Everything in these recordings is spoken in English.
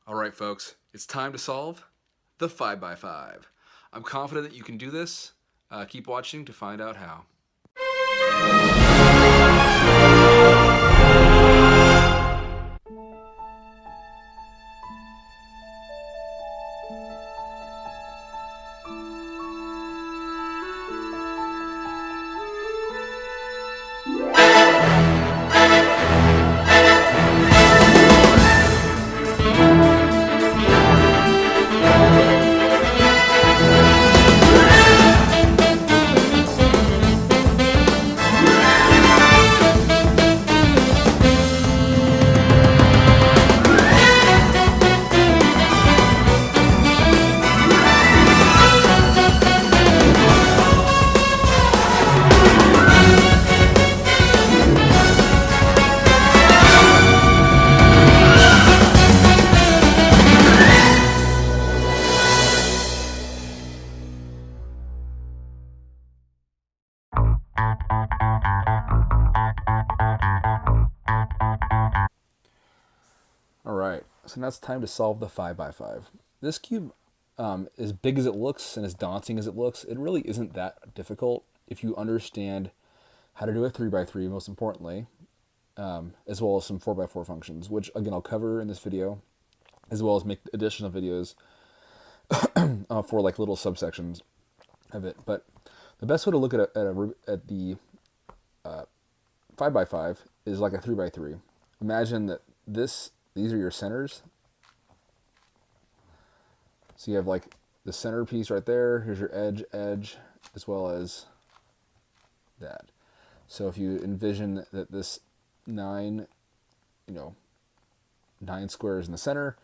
All right, folks, it's time to solve the 5 by 5. I'm confident that you can do this. Keep watching to find out how. All right, so now it's time to solve the 5 by 5. This cube, as big as it looks and as daunting as it looks, it really isn't that difficult if you understand how to do a 3 by 3, most importantly, as well as some 4 by 4 functions, which again I'll cover in this video, as well as make additional videos for like little subsections of it. But the best way to look at the 5 by 5 is like a 3 by 3. Imagine that these are your centers. So you have like the center piece right there. Here's your edge, as well as that. So if you envision that this 9 squares in the center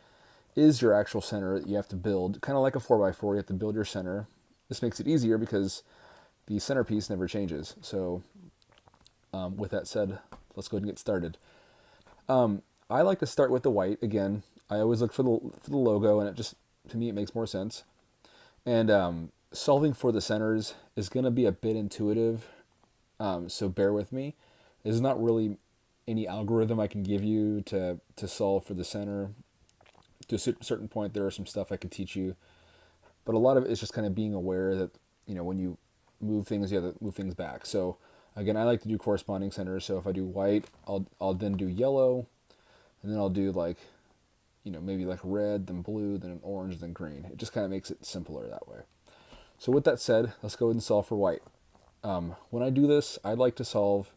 is your actual center that you have to build, kind of like a 4 by 4, you have to build your center. This makes it easier because the centerpiece never changes. So with that said, let's go ahead and get started. I like to start with the white. Again, I always look for the logo, and it just, to me, it makes more sense. And solving for the centers is going to be a bit intuitive, so bear with me. There's not really any algorithm I can give you to solve for the center. To a certain point, there are some stuff I could teach you, but a lot of it is just kind of being aware that, when you move things, you have to move things back. So again, I like to do corresponding centers. So if I do white, I'll then do yellow, and then I'll do like, maybe like red, then blue, then an orange, then green. It just kind of makes it simpler that way. So with that said, let's go ahead and solve for white. When I do this, I'd like to solve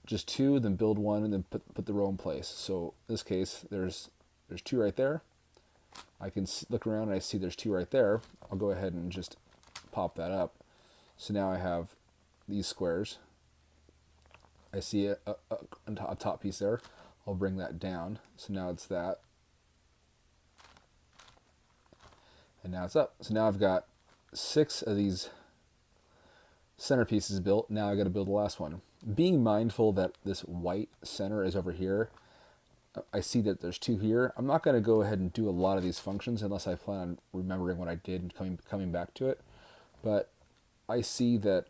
just 2, then build 1, and then put the row in place. So in this case, there's 2 right there. I can look around and I see there's 2 right there. I'll go ahead and just pop that up. So now I have these squares. I see a top piece there. I'll bring that down. So now it's that. And now it's up. So now I've got 6 of these centerpieces built. Now I got to build the last one. Being mindful that this white center is over here, I see that there's 2 here. I'm not going to go ahead and do a lot of these functions unless I plan on remembering what I did and coming back to it. But I see that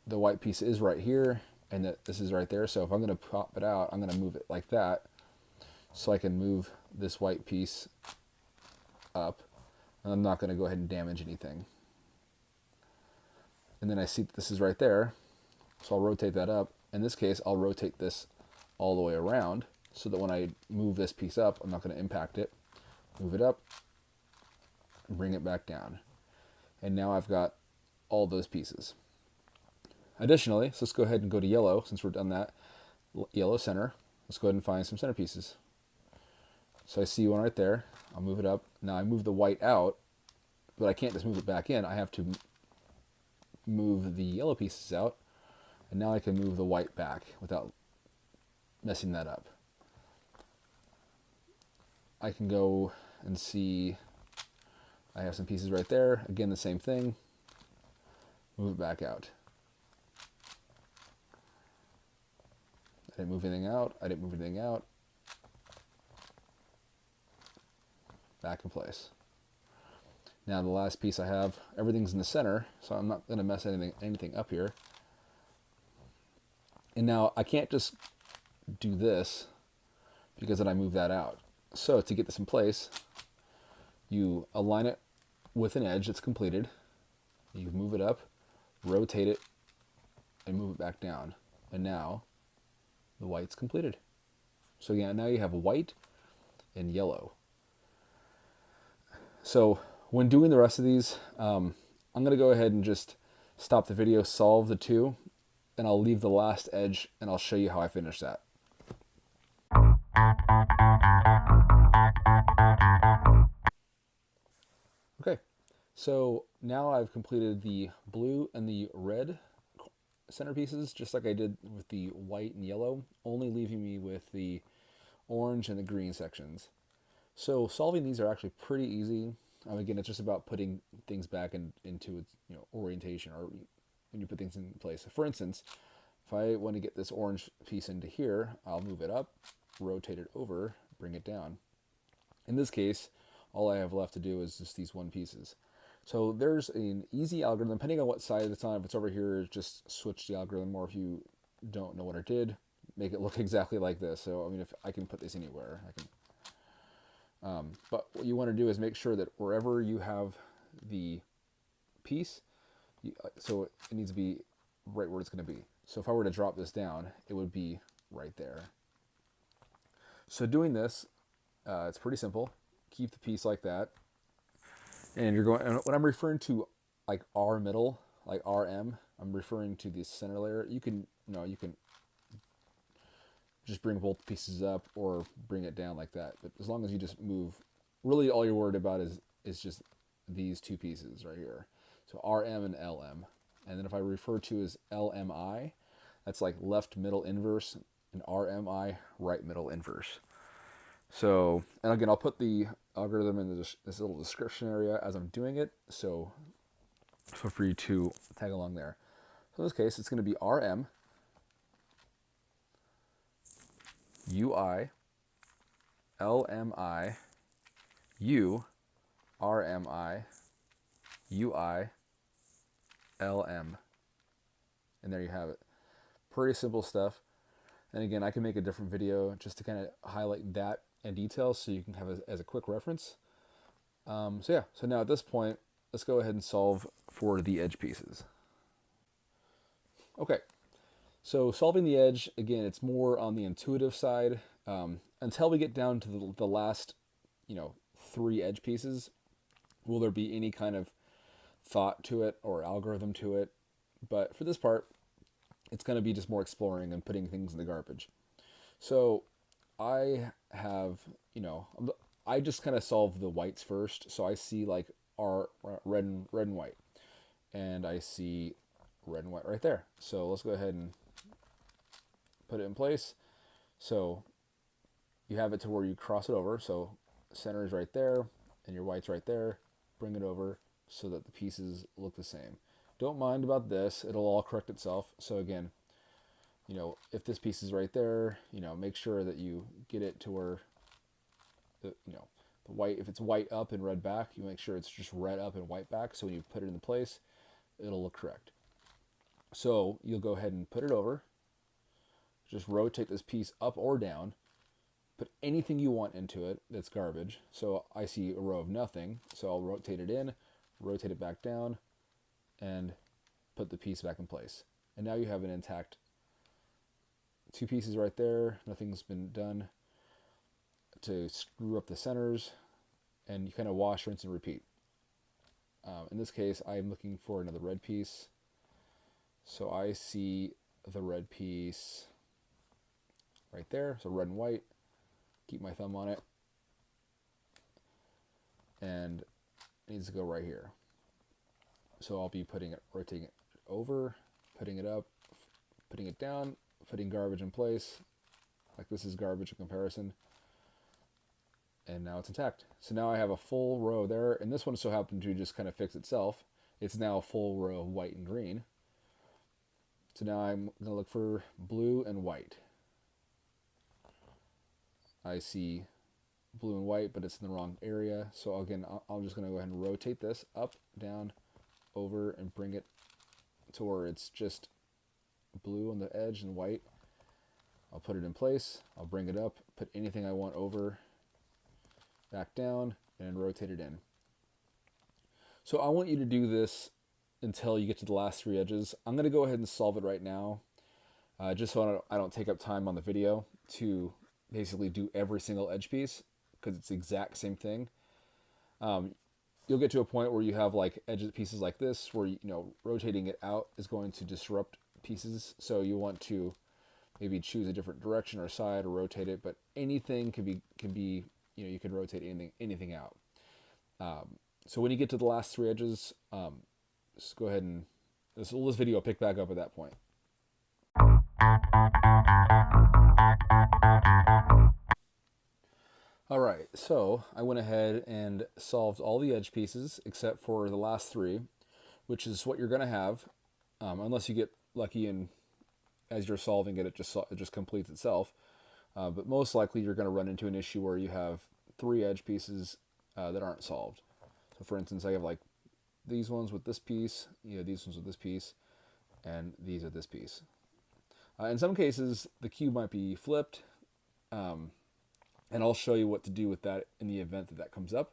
the white piece is right here and that this is right there. So if I'm going to pop it out, I'm going to move it like that so I can move this white piece up. And I'm not going to go ahead and damage anything. And then I see that this is right there. So I'll rotate that up. In this case, I'll rotate this all the way around so that when I move this piece up, I'm not going to impact it. Move it up, bring it back down. And now I've got all those pieces. Additionally, so let's go ahead and go to yellow, since we're done that. Yellow center. Let's go ahead and find some centerpieces. So I see one right there. I'll move it up. Now I move the white out, but I can't just move it back in. I have to move the yellow pieces out. And now I can move the white back without messing that up. I can go and see I have some pieces right there. Again, the same thing. Move it back out. I didn't move anything out. I didn't move anything out. Back in place. Now the last piece I have, everything's in the center, so I'm not going to mess anything up here. And now I can't just do this because then I move that out. So to get this in place, you align it with an edge that's completed. You move it up, rotate it, and move it back down. And now the white's completed. So yeah, now you have white and yellow. So when doing the rest of these, I'm going to go ahead and just stop the video, solve the two, and I'll leave the last edge and I'll show you how I finish that. Okay, so now I've completed the blue and the red centerpieces, just like I did with the white and yellow, only leaving me with the orange and the green sections. So solving these are actually pretty easy. Again, it's just about putting things back into its orientation, or when you put things in place. So for instance, if I want to get this orange piece into here, I'll move it up, rotate it over, bring it down. In this case, all I have left to do is just these one pieces. So there's an easy algorithm, depending on what side it's on. If it's over here, just switch the algorithm, or if you don't know what I did, make it look exactly like this. So I mean, if I can put this anywhere, I can. But what you want to do is make sure that wherever you have the piece, so it needs to be right where it's going to be. So if I were to drop this down, it would be right there. So doing this, it's pretty simple. Keep the piece like that. And you're going, and when I'm referring to like R middle, like RM, I'm referring to the center layer. You can just bring both pieces up or bring it down like that. But as long as you just move, really all you're worried about is just these two pieces right here. So RM and LM. And then if I refer to as LMI, that's like left middle inverse, and RMI right middle inverse. So, and again, I'll put the algorithm in this little description area as I'm doing it, so feel free to tag along there. So in this case, it's going to be RM, UI, LMI, U, RMI, UI, LM. And there you have it. Pretty simple stuff. And again, I can make a different video just to kind of highlight that in detail so you can have it as a quick reference. So yeah, so now at this point, let's go ahead and solve for the edge pieces. Okay, so solving the edge, again, it's more on the intuitive side. Until we get down to the last, 3 edge pieces, will there be any kind of thought to it or algorithm to it? But for this part, it's going to be just more exploring and putting things in the garbage. So I have, I just kind of solve the whites first. So I see like our red and white, and I see red and white right there. So let's go ahead and put it in place. So you have it to where you cross it over. So center is right there and your white's right there. Bring it over so that the pieces look the same. Don't mind about this, it'll all correct itself. So again, if this piece is right there, make sure that you get it to where the white, if it's white up and red back, you make sure it's just red up and white back. So when you put it in place, it'll look correct. So you'll go ahead and put it over, just rotate this piece up or down, put anything you want into it that's garbage. So I see a row of nothing, so I'll rotate it in, rotate it back down, and put the piece back in place. And now you have an intact 2 pieces right there. Nothing's been done to screw up the centers, and you kind of wash, rinse, and repeat. In this case, I'm looking for another red piece. So I see the red piece right there. So red and white. Keep my thumb on it. And it needs to go right here. So I'll be rotating it over, putting it up, putting it down, putting garbage in place. Like this is garbage in comparison. And now it's intact. So now I have a full row there, and this one so happened to just kind of fix itself. It's now a full row of white and green. So now I'm going to look for blue and white. I see blue and white, but it's in the wrong area. So again, I'm just going to go ahead and rotate this up, down, over, and bring it to where it's just blue on the edge and white. I'll put it in place. I'll bring it up, put anything I want over, back down, and rotate it in. So I want you to do this until you get to the last 3 edges. I'm going to go ahead and solve it right now, just so I don't take up time on the video to basically do every single edge piece, because it's the exact same thing. You'll get to a point where you have like edge pieces like this, where rotating it out is going to disrupt pieces. So you want to maybe choose a different direction or side or rotate it, but anything can be you can rotate anything out. So when you get to the last 3 edges, just go ahead and this video will pick back up at that point. All right, so I went ahead and solved all the edge pieces except for the last 3, which is what you're going to have, unless you get lucky and as you're solving it, it just completes itself. But most likely you're going to run into an issue where you have 3 edge pieces that aren't solved. So for instance, I have like these ones with this piece, these ones with this piece, and these with this piece. In some cases, the cube might be flipped, and I'll show you what to do with that in the event that comes up.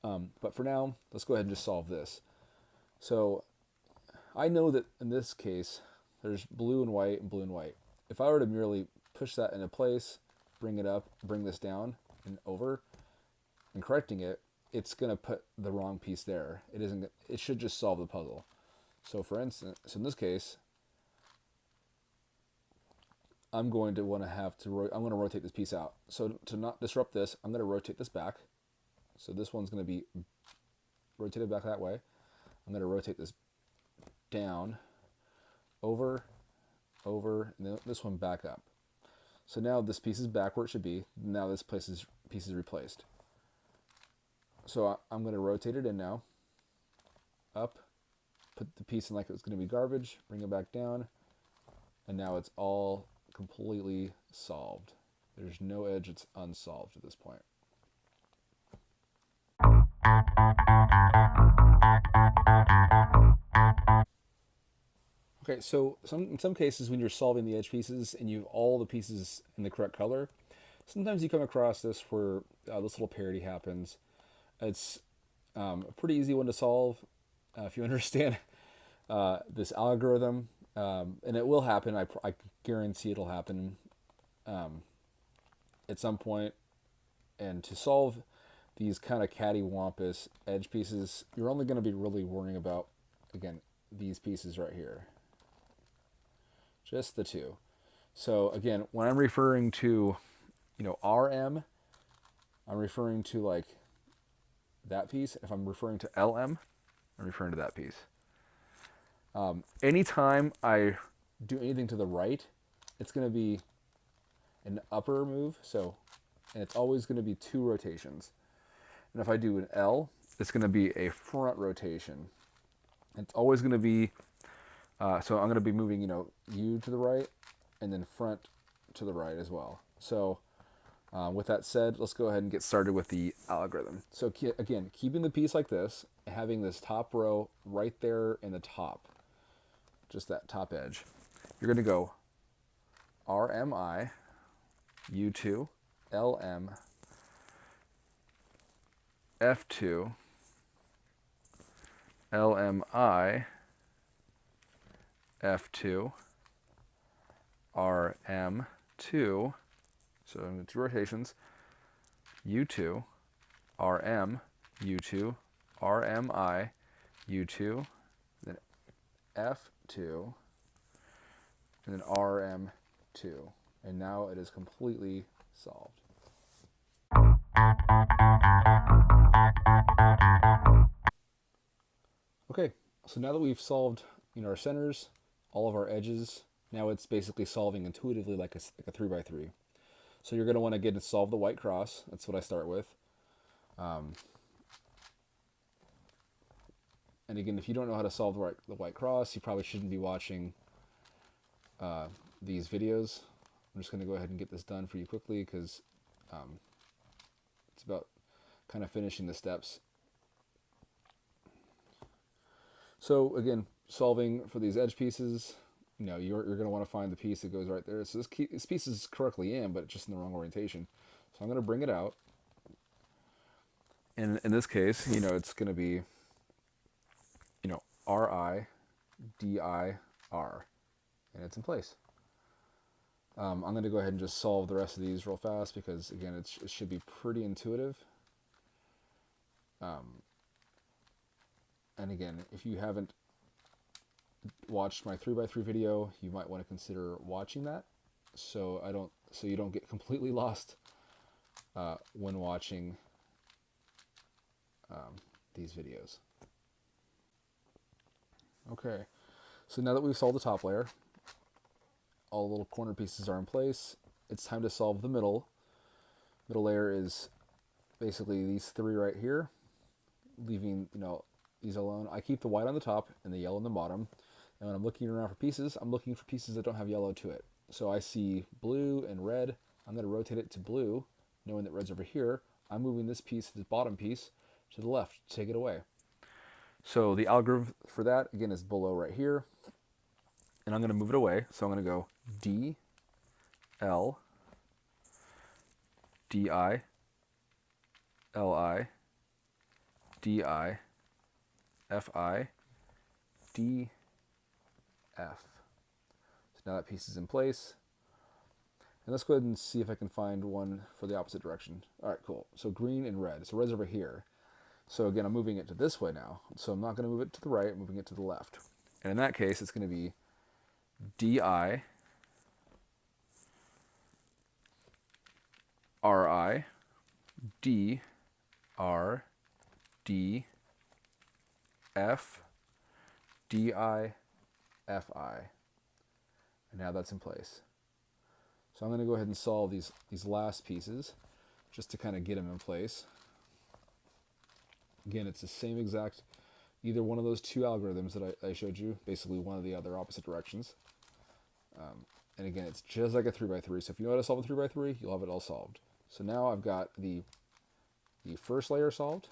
But for now, let's go ahead and just solve this. So I know that in this case, there's blue and white and blue and white. If I were to merely push that into place, bring it up, bring this down and over, and correcting it, it's going to put the wrong piece there. It should just solve the puzzle. So for instance, in this case, I'm going to rotate this piece out. So to not disrupt this, I'm going to rotate this back. So this one's going to be rotated back that way. I'm going to rotate this down, over, and then this one back up. So now this piece is back where it should be. Now this piece is replaced. So I'm going to rotate it in now, up, put the piece in like it was going to be garbage, bring it back down, and now it's all completely solved. There's no edge that's unsolved at this point. Okay, so in some cases when you're solving the edge pieces and you have all the pieces in the correct color, sometimes you come across this where this little parity happens. It's a pretty easy one to solve if you understand this algorithm, and it will happen. I guarantee it'll happen at some point. And to solve these kind of cattywampus edge pieces, you're only going to be really worrying about, again, these pieces right here. Just the 2. So again, when I'm referring to, RM, I'm referring to like that piece. If I'm referring to LM, I'm referring to that piece. Anytime I do anything to the right, it's going to be an upper move. And it's always going to be 2 rotations. And if I do an L, it's going to be a front rotation. It's always going to be, so I'm going to be moving, U to the right and then front to the right as well. So with that said, let's go ahead and get started with the algorithm. So again, keeping the piece like this, having this top row right there in the top, just that top edge, you're going to go RMI, U2, LM, F2, LMI, F2, RM2, so in 2 rotations, U2, RM, U2, RMI, U2, then F2, and then RM2. And now it is completely solved. Okay, so now that we've solved our centers, all of our edges, now it's basically solving intuitively like a 3x3. So you're going to want to get to solve the white cross. That's what I start with. And again, if you don't know how to solve the white cross, you probably shouldn't be watching these videos. I'm just going to go ahead and get this done for you quickly because it's about kind of finishing the steps. So again, solving for these edge pieces, you're going to want to find the piece that goes right there. So this piece is correctly in, but just in the wrong orientation. So I'm going to bring it out. in this case, it's going to be, RIDIR, and it's in place. I'm going to go ahead and just solve the rest of these real fast because, again, it should be pretty intuitive. And again, if you haven't watched my 3x3 video, you might want to consider watching that, so you don't get completely lost when watching these videos. Okay, so now that we've solved the top layer, all the little corner pieces are in place. It's time to solve the middle. Middle layer is basically these three right here, leaving these alone. I keep the white on the top and the yellow on the bottom. And when I'm looking around for pieces, I'm looking for pieces that don't have yellow to it. So I see blue and red. I'm going to rotate it to blue, knowing that red's over here. I'm moving this piece, this bottom piece, to the left to take it away. So the algorithm for that, again, is below right here. And I'm going to move it away. So I'm going to go D, L, D, I, L, I, D, I, F, I, D, F. So now that piece is in place. And let's go ahead and see if I can find one for the opposite direction. All right, cool. So green and red. So red's over here. So again, I'm moving it to this way now. So I'm not going to move it to the right, I'm moving it to the left. And in that case, it's going to be DI, RI, D, R, D, F, DI, FI. And now that's in place. So I'm going to go ahead and solve these last pieces just to kind of get them in place. Again, it's the same exact, either one of those two algorithms that I showed you, basically one of the other opposite directions. And again, it's just like a 3x3. So if you know how to solve a 3x3, you'll have it all solved. So now I've got the first layer solved,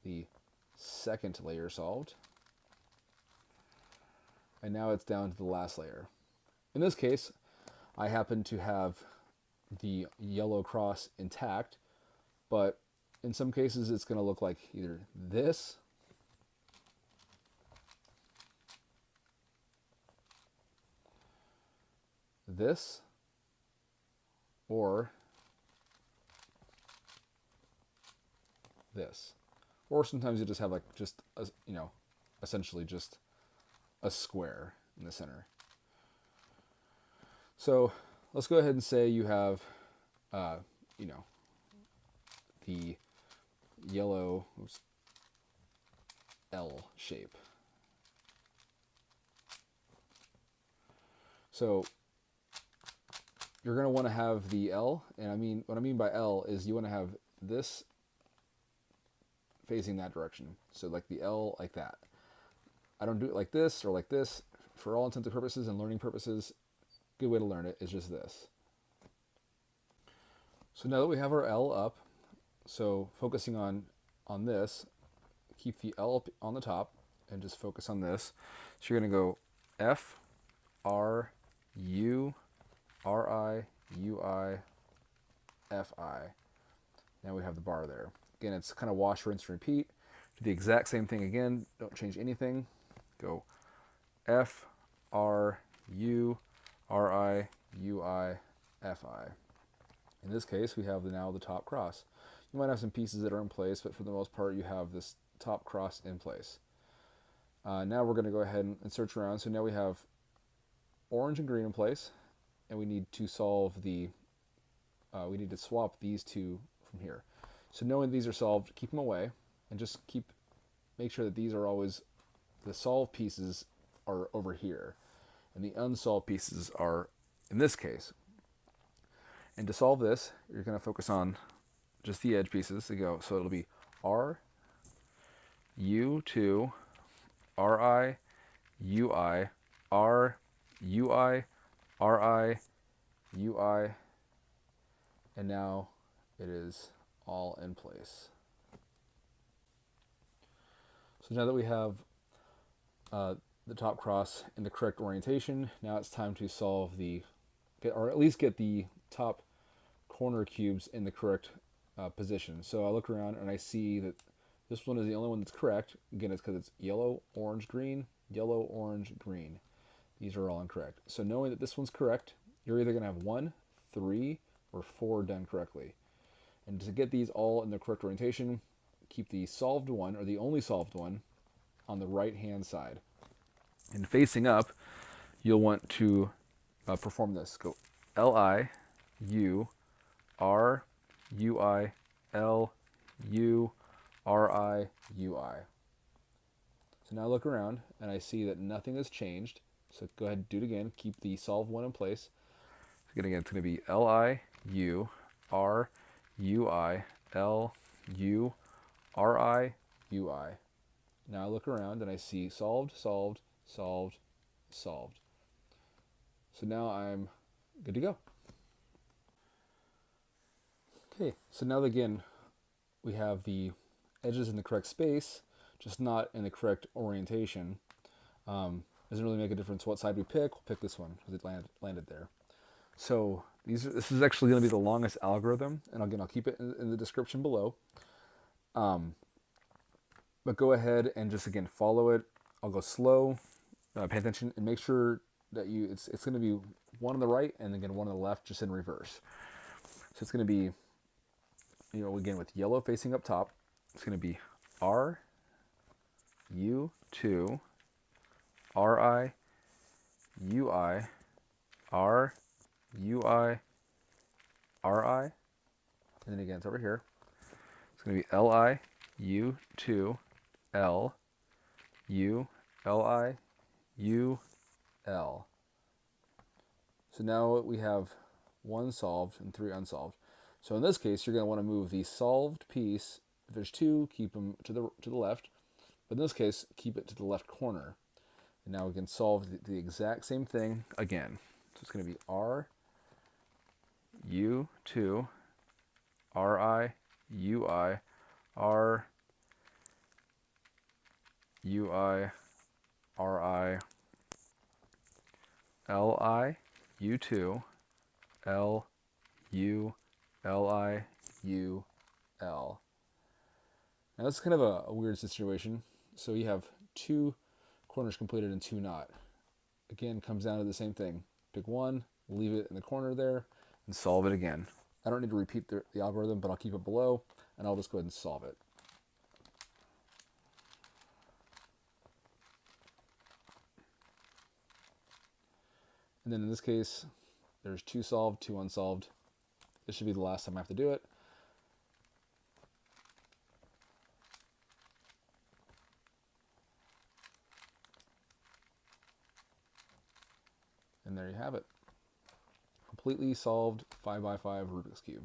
the second layer solved, and now it's down to the last layer. In this case, I happen to have the yellow cross intact, but in some cases it's going to look like either this, this, or this. Or sometimes you just have essentially just a square in the center. So let's go ahead and say you have, the yellow L shape. So you're going to want to have the L, and what I mean by L is you want to have this facing that direction. So like the L like that. I don't do it like this or like this. For all intents and purposes and learning purposes, good way to learn it is just this. So now that we have our L up, so focusing on this, keep the L up on the top and just focus on this. So you're going to go F, R, U, R, I, U, I, F, I. Now we have the bar there. Again, it's kind of wash, rinse, repeat. Do the exact same thing again. Don't change anything. Go F, R, U, R, I, U, I, F, I. In this case, we have now the top cross. You might have some pieces that are in place, but for the most part, you have this top cross in place. Now we're going to go ahead and search around. So now we have orange and green in place, and we need to solve we need to swap these two from here. So knowing these are solved, keep them away, and just make sure that these are always, the solved pieces are over here, and the unsolved pieces are in this case. And to solve this, you're going to focus on just the edge pieces. So it'll be R, U2, RI, UI, R, UI, RI, UI, and now it is all in place. So now that we have the top cross in the correct orientation, now it's time to solve or at least get the top corner cubes in the correct position. So I look around and I see that this one is the only one that's correct. Again, it's because it's yellow, orange, green, yellow, orange, green. These are all incorrect. So knowing that this one's correct, you're either going to have 1, 3, or 4 done correctly. And to get these all in the correct orientation, keep the solved one, or the only solved one, on the right-hand side. And facing up, you'll want to perform this. Go L-I, U, R, U-I, L, U, R-I, U-I. So now I look around, and I see that nothing has changed. So go ahead and do it again. Keep the solved one in place. Again, it's going to be L-I, U, R, U-I, L, U, R-I, U-I. Now I look around and I see solved, solved, solved, solved. So now I'm good to go. Okay, so now again, we have the edges in the correct space, just not in the correct orientation. Doesn't really make a difference what side we pick. We'll pick this one because it landed there. So this is actually going to be the longest algorithm, and again, I'll keep it in the description below. But go ahead and just again follow it. I'll go slow. Pay attention and make sure that it's going to be one on the right and again one on the left, just in reverse. So it's going to be, again with yellow facing up top. It's going to be R, U, 2, R, I, U, I, R, U, I, R, I. And then again, it's over here. It's going to be L, I, U, 2, L, U, L, I, U, L. So now we have 1 solved and 3 unsolved. So in this case, you're going to want to move the solved piece. If there's 2, keep them to the left. But in this case, keep it to the left corner. And now we can solve the exact same thing again. So it's going to be R, U, 2, R, I, U, I, R, U, I, R, I, L, I, U, 2, L, U, L, I, U, L. Now that's kind of a weird situation. So you have 2 corners completed and 2 not. Again, comes down to the same thing. Pick one, leave it in the corner there, and solve it again. I don't need to repeat the algorithm, but I'll keep it below, and I'll just go ahead and solve it. And then in this case, there's 2 solved, 2 unsolved. This should be the last time I have to do it. And there you have it. Completely solved 5x5 Rubik's Cube.